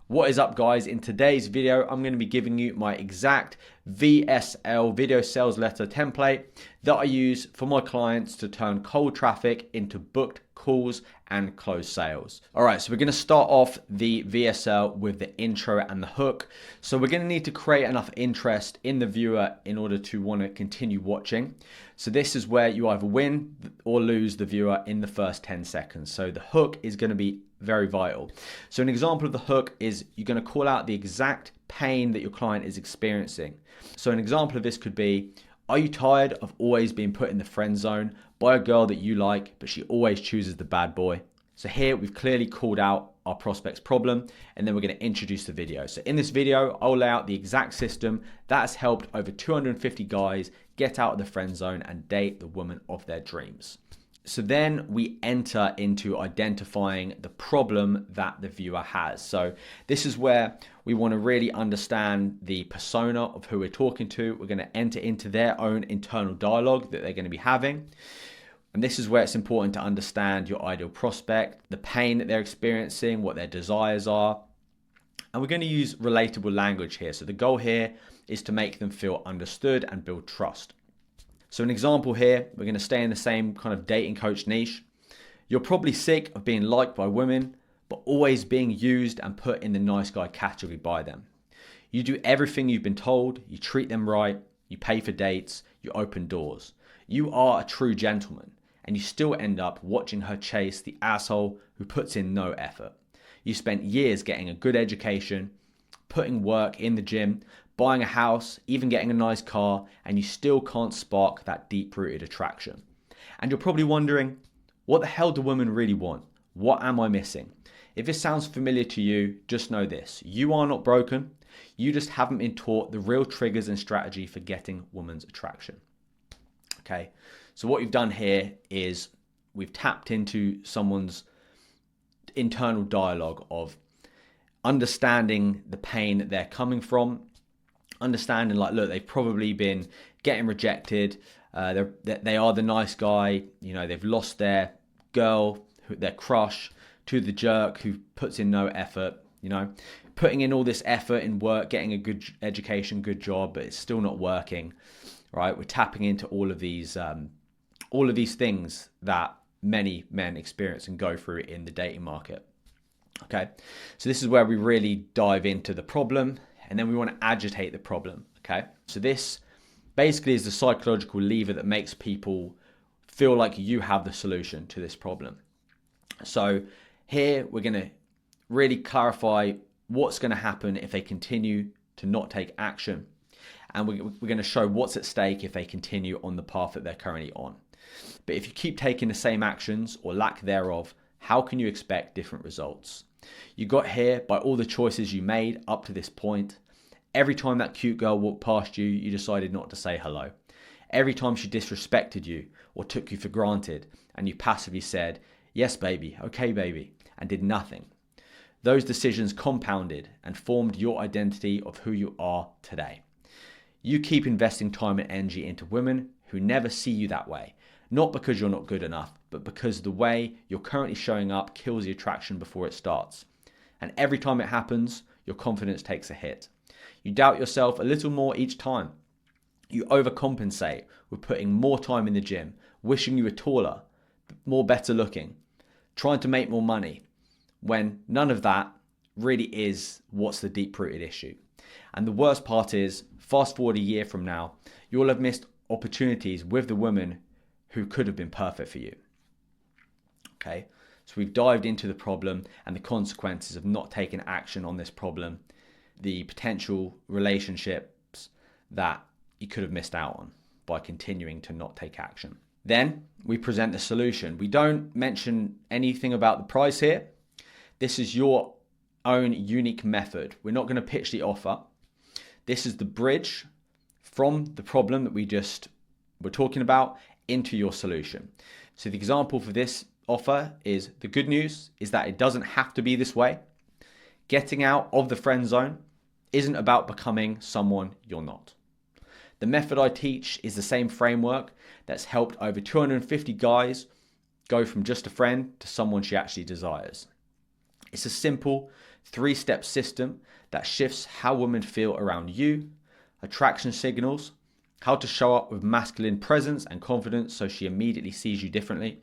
What is up, guys? In today's video, I'm going to be giving you my exact VSL video sales letter template that I use for my clients to turn cold traffic into booked calls and closed sales. All right, so we're going to start off the VSL with the intro and the hook. So we're going to need to create enough interest in the viewer in order to want to continue watching. So this is where you either win or lose the viewer in the first 10 seconds. So the hook is going to be very vital. So an example of the hook is you're going to call out the exact pain that your client is experiencing. So an example of this could be, are you tired of always being put in the friend zone by a girl that you like, but she always chooses the bad boy? So here we've clearly called out our prospect's problem, and then we're going to introduce the video. So in this video, I'll lay out the exact system that has helped over 250 guys get out of the friend zone and date the woman of their dreams. So then we enter into identifying the problem that the viewer has. So this is where we want to really understand the persona of who we're talking to. We're going to enter into their own internal dialogue that they're going to be having. And this is where it's important to understand your ideal prospect, the pain that they're experiencing, what their desires are. And we're going to use relatable language here. So the goal here is to make them feel understood and build trust. So an example here, we're going to stay in the same kind of dating coach niche. You're probably sick of being liked by women, but always being used and put in the nice guy category by them. You do everything you've been told, you treat them right, you pay for dates, you open doors. You are a true gentleman, and you still end up watching her chase the asshole who puts in no effort. You spent years getting a good education, putting work in the gym, buying a house, even getting a nice car, and you still can't spark that deep-rooted attraction. And you're probably wondering, what the hell do women really want? What am I missing? If this sounds familiar to you, just know this. You are not broken. You just haven't been taught the real triggers and strategy for getting women's attraction. Okay, so what we've done here is we've tapped into someone's internal dialogue of understanding the pain that they're coming from, understanding like, look, they've probably been getting rejected. They are the nice guy. You know, they've lost their girl, their crush, to the jerk who puts in no effort. You know, putting in all this effort in work, getting a good education, good job, but it's still not working. Right? We're tapping into all of these things that many men experience and go through in the dating market. Okay, so this is where we really dive into the problem, and then we want to agitate the problem. Okay, so this basically is the psychological lever that makes people feel like you have the solution to this problem. So here we're going to really clarify what's going to happen if they continue to not take action, and we're going to show what's at stake if they continue on the path that they're currently on. But if you keep taking the same actions or lack thereof, how can you expect different results? You got here by all the choices you made up to this point. Every time that cute girl walked past you, you decided not to say hello. Every time she disrespected you or took you for granted, and you passively said, yes, baby, okay, baby, and did nothing. Those decisions compounded and formed your identity of who you are today. You keep investing time and energy into women who never see you that way. Not because you're not good enough, but because the way you're currently showing up kills the attraction before it starts. And every time it happens, your confidence takes a hit. You doubt yourself a little more each time. You overcompensate with putting more time in the gym, wishing you were taller, more better looking, trying to make more money, when none of that really is what's the deep-rooted issue. And the worst part is, fast forward a year from now, you'll have missed opportunities with the women who could have been perfect for you. Okay, so we've dived into the problem and the consequences of not taking action on this problem, the potential relationships that you could have missed out on by continuing to not take action. Then we present the solution. We don't mention anything about the price here. This is your own unique method. We're not going to pitch the offer. This is the bridge from the problem that we're talking about into your solution. So the example for this offer is, the good news is that it doesn't have to be this way. Getting out of the friend zone isn't about becoming someone you're not. The method I teach is the same framework that's helped over 250 guys go from just a friend to someone she actually desires. It's a simple 3-step system that shifts how women feel around you, attraction signals, how to show up with masculine presence and confidence so she immediately sees you differently,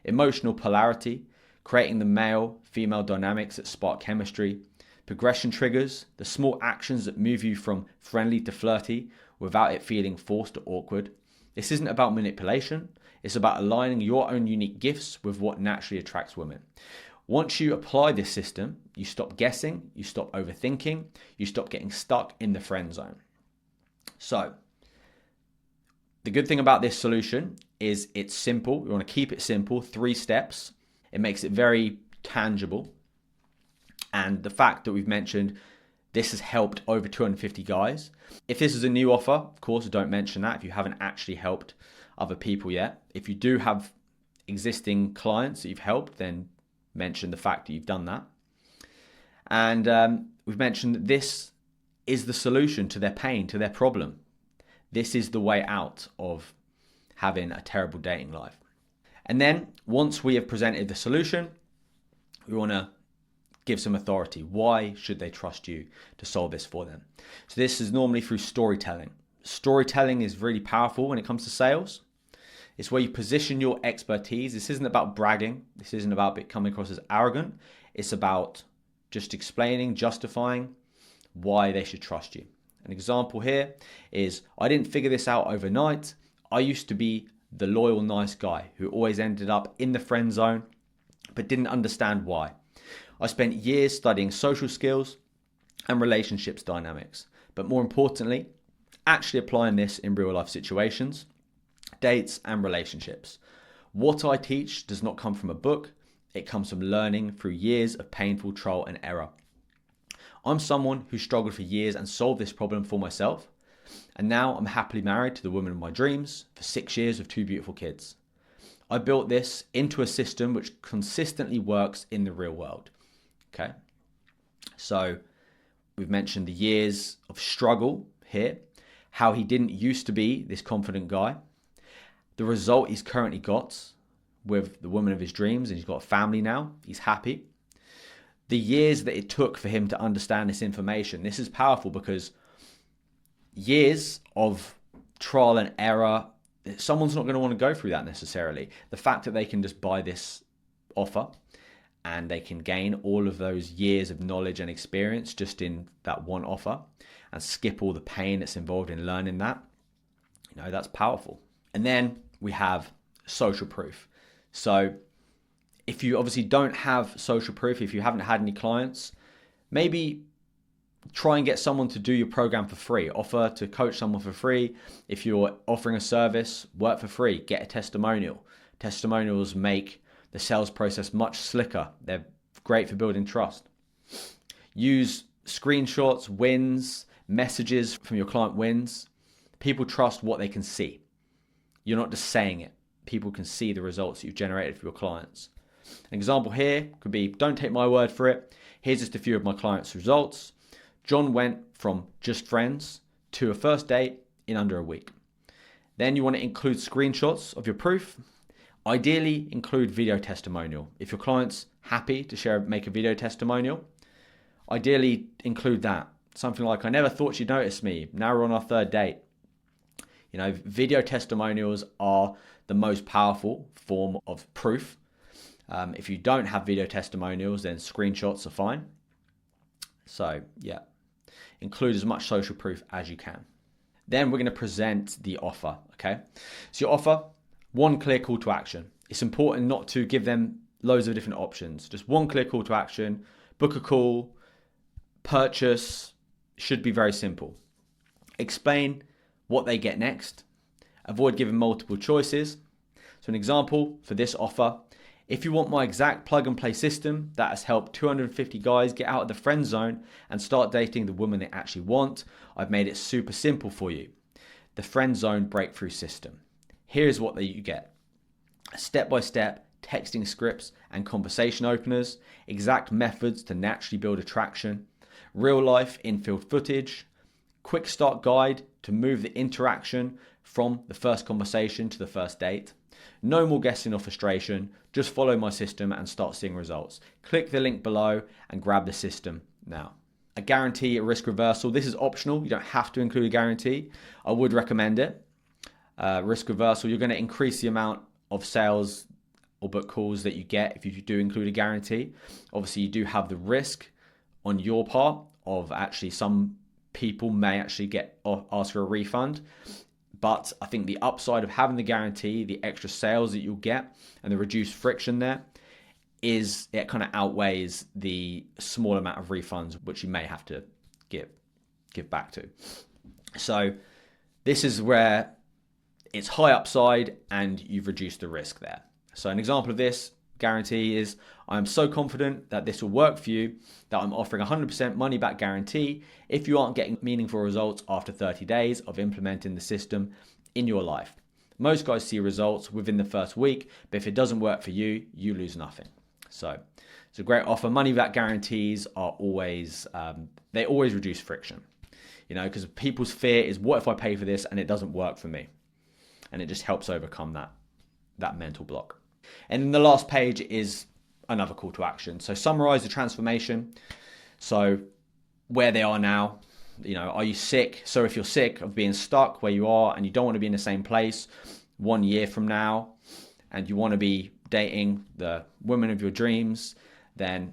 emotional polarity, creating the male-female dynamics that spark chemistry, progression triggers, the small actions that move you from friendly to flirty without it feeling forced or awkward. This isn't about manipulation, it's about aligning your own unique gifts with what naturally attracts women. Once you apply this system, you stop guessing, you stop overthinking, you stop getting stuck in the friend zone. So, the good thing about this solution is it's simple. We want to keep it simple, 3 steps. It makes it very tangible. And the fact that we've mentioned this has helped over 250 guys. If this is a new offer, of course, don't mention that if you haven't actually helped other people yet. If you do have existing clients that you've helped, then mention the fact that you've done that. And we've mentioned that this is the solution to their pain, to their problem. This is the way out of having a terrible dating life. And then once we have presented the solution, we want to give some authority. Why should they trust you to solve this for them? So this is normally through storytelling. Storytelling is really powerful when it comes to sales. It's where you position your expertise. This isn't about bragging. This isn't about coming across as arrogant. It's about just explaining, justifying why they should trust you. An example here is, I didn't figure this out overnight. I used to be the loyal, nice guy who always ended up in the friend zone, but didn't understand why. I spent years studying social skills and relationships dynamics, but more importantly, actually applying this in real life situations, dates and relationships. What I teach does not come from a book. It comes from learning through years of painful trial and error. I'm someone who struggled for years and solved this problem for myself. And now I'm happily married to the woman of my dreams for 6 years with 2 beautiful kids. I built this into a system which consistently works in the real world. Okay. So we've mentioned the years of struggle here, how he didn't used to be this confident guy, the result he's currently got with the woman of his dreams, and he's got a family now, he's happy. The years that it took for him to understand this information. This is powerful because years of trial and error, someone's not going to want to go through that necessarily. The fact that they can just buy this offer and they can gain all of those years of knowledge and experience just in that one offer and skip all the pain that's involved in learning that, that's powerful. And then we have social proof. So if you obviously don't have social proof, if you haven't had any clients, maybe try and get someone to do your program for free. Offer to coach someone for free. If you're offering a service, work for free. Get a testimonial. Testimonials make the sales process much slicker. They're great for building trust. Use screenshots, wins, messages from your client wins. People trust what they can see. You're not just saying it. People can see the results you've generated for your clients. An example here could be, don't take my word for it. Here's just a few of my clients' results. John went from just friends to a first date in under a week. Then you want to include screenshots of your proof. Ideally, include video testimonial. If your client's happy to make a video testimonial, ideally include that. Something like, I never thought you'd notice me. Now we're on our 3rd date. Video testimonials are the most powerful form of proof. If you don't have video testimonials, then screenshots are fine. So yeah, include as much social proof as you can. Then we're going to present the offer, okay? So your offer, one clear call to action. It's important not to give them loads of different options. Just one clear call to action, book a call, purchase, should be very simple. Explain what they get next. Avoid giving multiple choices. So an example for this offer, if you want my exact plug and play system that has helped 250 guys get out of the friend zone and start dating the woman they actually want, I've made it super simple for you. The friend zone breakthrough system. Here's what you get. Step-by-step texting scripts and conversation openers, exact methods to naturally build attraction, real life in-field footage, quick start guide to move the interaction from the first conversation to the first date. No more guessing or frustration. Just follow my system and start seeing results. Click the link below and grab the system now. A guarantee, a risk reversal. This is optional. You don't have to include a guarantee. I would recommend it. Risk reversal, you're going to increase the amount of sales or book calls that you get if you do include a guarantee. Obviously, you do have the risk on your part of actually some people may actually ask for a refund. But I think the upside of having the guarantee, the extra sales that you'll get and the reduced friction there, is it kind of outweighs the small amount of refunds which you may have to give back to. So this is where it's high upside and you've reduced the risk there. So an example of this guarantee is, I'm so confident that this will work for you that I'm offering 100% money back guarantee if you aren't getting meaningful results after 30 days of implementing the system in your life. Most guys see results within the first week, but if it doesn't work for you, you lose nothing. So it's a great offer. Money back guarantees are always, they always reduce friction, because people's fear is, what if I pay for this and it doesn't work for me? And it just helps overcome that mental block. And then the last page is another call to action. So summarize the transformation. So where they are now, are you sick? So if you're sick of being stuck where you are and you don't want to be in the same place 1 year from now, and you want to be dating the woman of your dreams, then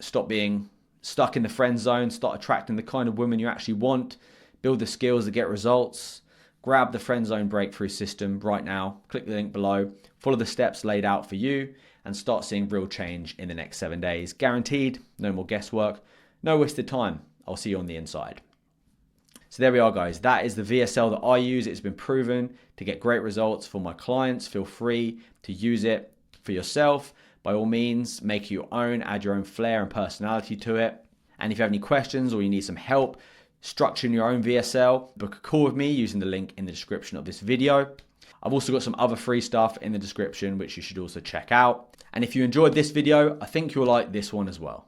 stop being stuck in the friend zone, start attracting the kind of women you actually want, build the skills that get results. Grab the friend zone breakthrough system right now. Click the link below. Follow the steps laid out for you and start seeing real change in the next 7 days. Guaranteed, no more guesswork, no wasted time. I'll see you on the inside. So there we are, guys. That is the VSL that I use. It's been proven to get great results for my clients. Feel free to use it for yourself. By all means, make it your own, add your own flair and personality to it. And if you have any questions or you need some help structuring your own VSL, book a call with me using the link in the description of this video. I've also got some other free stuff in the description which you should also check out. And if you enjoyed this video, I think you'll like this one as well.